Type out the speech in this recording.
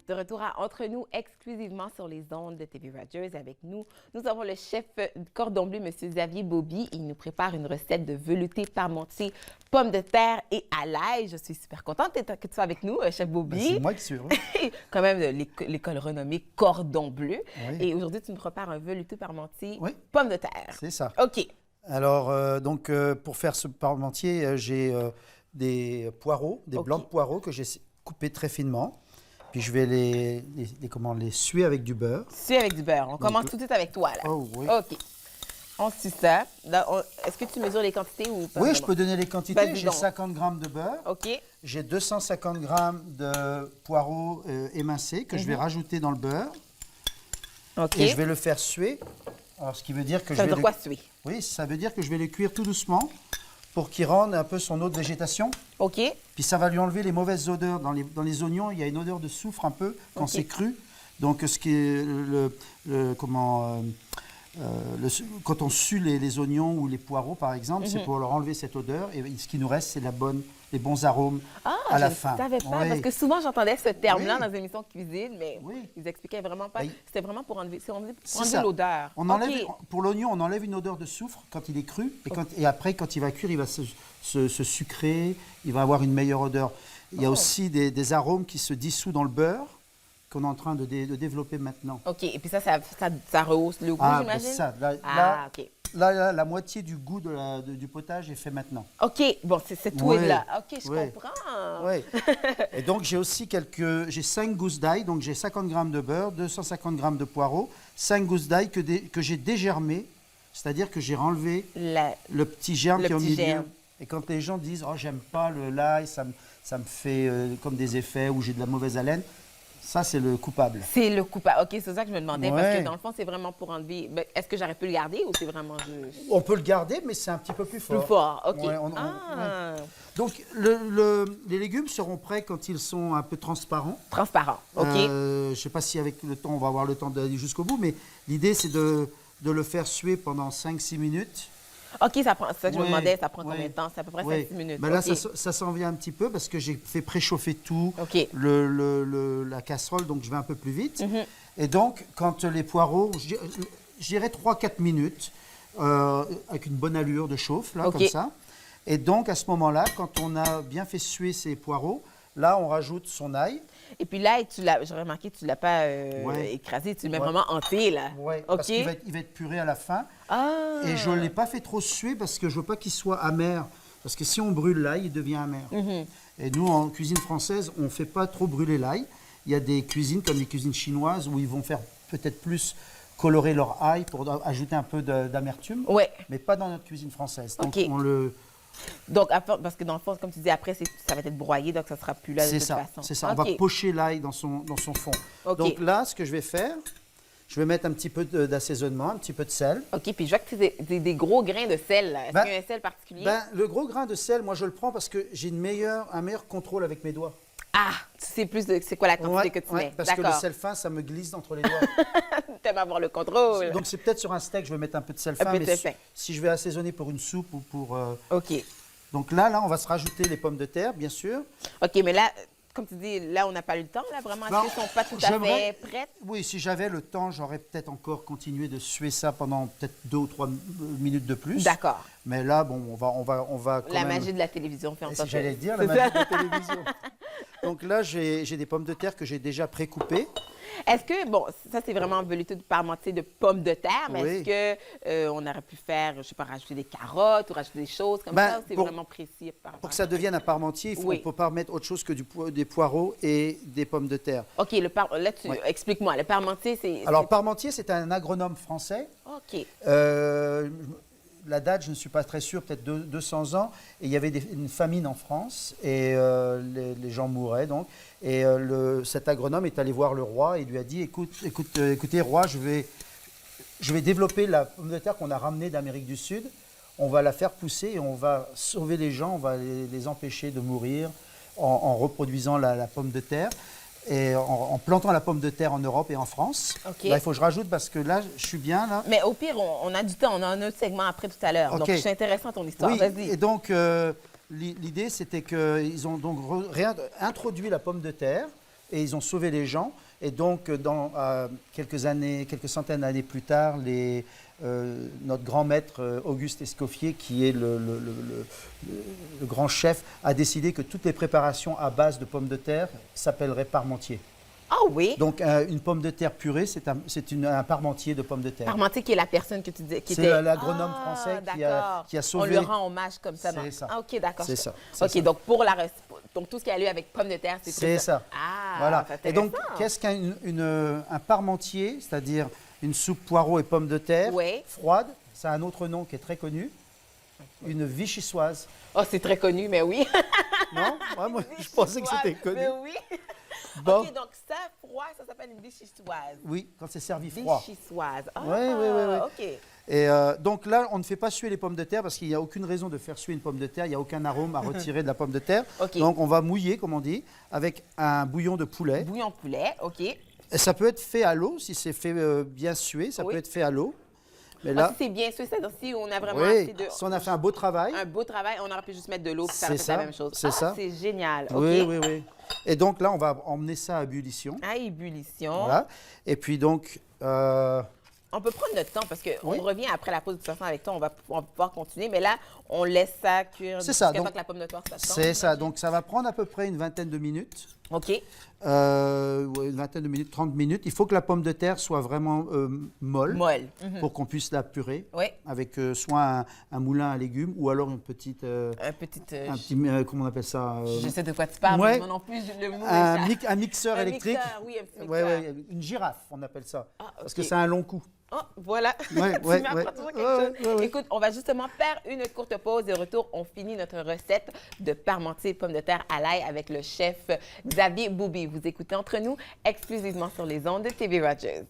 De retour à Entre nous, exclusivement sur les ondes de TV Rogers. Avec nous, nous avons le chef cordon bleu, M. Xavier Beaubien. Il nous prépare une recette de velouté parmentier, pommes de terre et à l'ail. Je suis super contente que tu sois avec nous, chef Beaubien. C'est moi qui suis heureux. Quand même de l'école renommée Cordon Bleu. Oui. Et aujourd'hui, tu nous prépares un velouté parmentier, Oui. pommes de terre. C'est ça. OK. Alors, pour faire ce parmentier, j'ai des poireaux, des blancs de poireaux que j'ai coupés très finement. Puis je vais les suer avec du beurre. Suer avec du beurre. On commence tout de suite avec toi, là. Oh oui. OK. On suit ça. Est-ce que tu mesures les quantités ou pas? Oui, je peux donner les quantités. J'ai donc. 50 g de beurre. OK. J'ai 250 g de poireaux émincés que je vais rajouter dans le beurre. OK. Et je vais le faire suer. Alors, ce qui veut dire que Ça veut dire quoi, suer? Oui, ça veut dire que je vais le cuire tout doucement pour qu'il rende un peu son eau de végétation. OK. Puis ça va lui enlever les mauvaises odeurs. Dans les oignons, il y a une odeur de soufre un peu quand c'est cru. Donc, ce qui est quand on sue les oignons ou les poireaux, par exemple, c'est pour leur enlever cette odeur. Et ce qui nous reste, c'est les bons arômes à la fin. Je ne savais pas, Oui. parce que souvent, j'entendais ce terme-là dans les émissions de cuisine, mais Oui. ils expliquaient vraiment pas. Ben, C'était vraiment pour enlever, pour enlever ça. l'odeur. On enlève, OK. Pour l'oignon, on enlève une odeur de soufre quand il est cru. Et après, quand il va cuire, il va se sucrer. Il va avoir une meilleure odeur. Il y a aussi des arômes qui se dissouent dans le beurre qu'on est en train de développer maintenant. OK. Et puis ça rehausse le goût, j'imagine? Ça. OK. Là, la moitié du goût du potage est fait maintenant. OK. Bon, c'est tout est Oui. là. OK, je Oui. comprends. Oui. Et donc, j'ai aussi j'ai 5 gousses d'ail. Donc, j'ai 50 g de beurre, 250 g de poireaux, 5 gousses d'ail que j'ai dégermées. C'est-à-dire que j'ai enlevé le petit germe qui est au milieu. germe. Et quand les gens disent « Oh, j'aime pas l'ail, ça me fait comme des effets ou j'ai de la mauvaise haleine », ça, c'est le coupable. C'est le coupable. OK, c'est ça que je me demandais, parce Ouais. que dans le fond, c'est vraiment pour enlever. Ben, est-ce que j'aurais pu le garder ou c'est vraiment juste On peut le garder, mais c'est un petit peu plus fort. plus fort? OK. Ouais, Donc, les légumes seront prêts quand ils sont un peu transparents. Transparent. OK. Je ne sais pas si avec le temps, on va avoir le temps d'aller jusqu'au bout, mais l'idée, c'est de le faire suer pendant 5-6 minutes. OK, c'est ça que je me Ouais, demandais, ça prend ouais. combien de temps? C'est à peu près Ouais. 5-6 minutes. Ben là, OK. ça s'en vient un petit peu parce que j'ai fait préchauffer tout, OK. la casserole, donc je vais un peu plus vite. Et donc, quand les poireaux, je dirais 3-4 minutes, avec une bonne allure de chauffe, là, OK. comme ça. Et donc, à ce moment-là, quand on a bien fait suer ces poireaux, là, on rajoute son ail. Et puis là, j'ai remarqué que tu ne l'as pas écrasé, tu le mets vraiment entier, là. Oui, OK. parce qu'il va être puré à la fin. Ah! Et je ne l'ai pas fait trop suer parce que je ne veux pas qu'il soit amer. Parce que si on brûle l'ail, il devient amer. Et nous, en cuisine française, on ne fait pas trop brûler l'ail. Il y a des cuisines comme les cuisines chinoises où ils vont faire peut-être plus colorer leur ail pour ajouter un peu d'amertume. Ouais. Mais pas dans notre cuisine française. Donc, OK. Donc, parce que dans le fond, comme tu dis, après, ça va être broyé, donc ça ne sera plus là de toute façon. C'est ça. OK. On va pocher l'ail dans son fond. OK. Donc là, ce que je vais faire, je vais mettre un petit peu d'assaisonnement, un petit peu de sel. OK, puis je vois que c'est des gros grains de sel, là. Est-ce Ben, qu'il y a un sel particulier? Le gros grain de sel, moi, je le prends parce que j'ai un meilleur contrôle avec mes doigts. Ah! Tu sais plus c'est quoi la quantité que tu mets. Parce que le D'accord. sel fin, ça me glisse entre les doigts. T'aimes avoir le contrôle. Donc, c'est peut-être sur un steak, je vais mettre un peu de sel fin. peu de mais sel fin. si je vais assaisonner pour une soupe ou pour... OK. Donc là, on va se rajouter les pommes de terre, bien sûr. OK, mais là, comme tu dis, là, on n'a pas eu le temps, là, vraiment. Est-ce Non, qu'elles sont pas tout à fait prêtes? Oui, si j'avais le temps, j'aurais peut-être encore continué de suer ça pendant peut-être 2 ou 3 minutes de plus. D'accord. Mais là, bon, on va quand La même... magie de la télévision fait en Et sorte si j'allais le dire, la magie de la télévision. Donc là, j'ai des pommes de terre que j'ai déjà pré-coupées. Est-ce que, bon, ça, c'est vraiment velouté de parmentier de pommes de terre, mais Oui. est-ce que on aurait pu faire, je sais pas, rajouter des carottes ou rajouter des choses comme Ben, ça, ou c'est vraiment précis? Pour que ça devienne un parmentier, on ne peut pas mettre autre chose que des poireaux et des pommes de terre. OK, là, explique-moi. Le parmentier, c'est... Alors, parmentier, c'est un agronome français. OK. La date, je ne suis pas très sûr, peut-être 200 ans. Et il y avait une famine en France et les gens mouraient donc. Et cet agronome est allé voir le roi et lui a dit écoutez, roi, je vais développer la pomme de terre qu'on a ramenée d'Amérique du Sud. On va la faire pousser et on va sauver les gens, on va les empêcher de mourir en reproduisant la pomme de terre. Et en plantant la pomme de terre en Europe et en France. OK. Là, il faut que je rajoute parce que là, je suis bien là. Mais au pire, on a du temps. On a un autre segment après tout à l'heure. OK. Donc, c'est intéressant ton histoire. Oui, Vas-y. et donc l'idée, c'était qu'ils ont donc introduit la pomme de terre et ils ont sauvé les gens. Et donc, quelques centaines d'années plus tard, notre grand maître Auguste Escoffier, qui est le grand chef, a décidé que toutes les préparations à base de pommes de terre s'appelleraient parmentier. Ah oui? Donc, une pomme de terre purée, c'est un parmentier de pommes de terre. Parmentier qui est la personne que tu disais qui était... C'est l'agronome français qui a sauvé... On le rend hommage comme ça. C'est ça. Ah, OK, d'accord. C'est ça. OK, donc donc tout ce qui a lieu avec pommes de terre, c'est ça. Ah, voilà. c'est Et donc, intéressant. qu'est-ce qu'un parmentier, c'est-à-dire une soupe poireaux et pommes de terre froide, ça a un autre nom qui est très connu, une vichysoise. Oh, c'est très connu, mais oui. Non? Ouais, moi, je pensais que c'était connu. Mais oui. Bon. OK, donc ça, froid, ça s'appelle une vichysoise. Oui, quand c'est servi froid. Vichysoise. Ah, Oui. OK. Et donc là, on ne fait pas suer les pommes de terre parce qu'il n'y a aucune raison de faire suer une pomme de terre. Il n'y a aucun arôme à retirer de la pomme de terre. OK. Donc on va mouiller, comme on dit, avec un bouillon de poulet. Bouillon de poulet, OK. Et ça peut être fait à l'eau, si c'est fait bien suer, ça peut être fait à l'eau. Mais Là, là, si c'est bien sûr, c'est-à-dire si on a vraiment oui, assez de... si on a fait un beau travail. Un beau travail, on aurait pu juste mettre de l'eau, puis ça C'est aurait fait ça, la même chose. c'est ça. C'est génial. OK. Oui. Et donc là, on va emmener ça à ébullition. À ébullition. Voilà. Et puis donc, On peut prendre notre temps parce qu'on revient après la pause de toute façon avec toi, on va pouvoir continuer. Mais là, on laisse ça cuire c'est ça. jusqu'à Donc, temps que la pomme de terre s'attende. c'est ça. Donc ça va prendre à peu près une vingtaine de minutes. OK. Une vingtaine de minutes, 30 minutes. Il faut que la pomme de terre soit vraiment molle. Molle. Pour qu'on puisse la purer Oui. avec soit un moulin à légumes ou alors une petite, Un petit... comment on appelle ça je sais de quoi tu parles, ouais. mais moi non plus, le mot un mixeur Un électrique. mixeur, oui, un petit mixeur. Ouais, une girafe, on appelle ça. Ah, Parce OK. que c'est un long coup. Oh, voilà. Ouais, Tu ouais, m'apprends ouais. toujours quelque chose. Ouais. Écoute, on va justement faire une courte pause et retour, on finit notre recette de parmentier de pommes de terre à l'ail avec le chef Xavier Boubi. Vous écoutez Entre nous exclusivement sur les ondes de TV Rogers.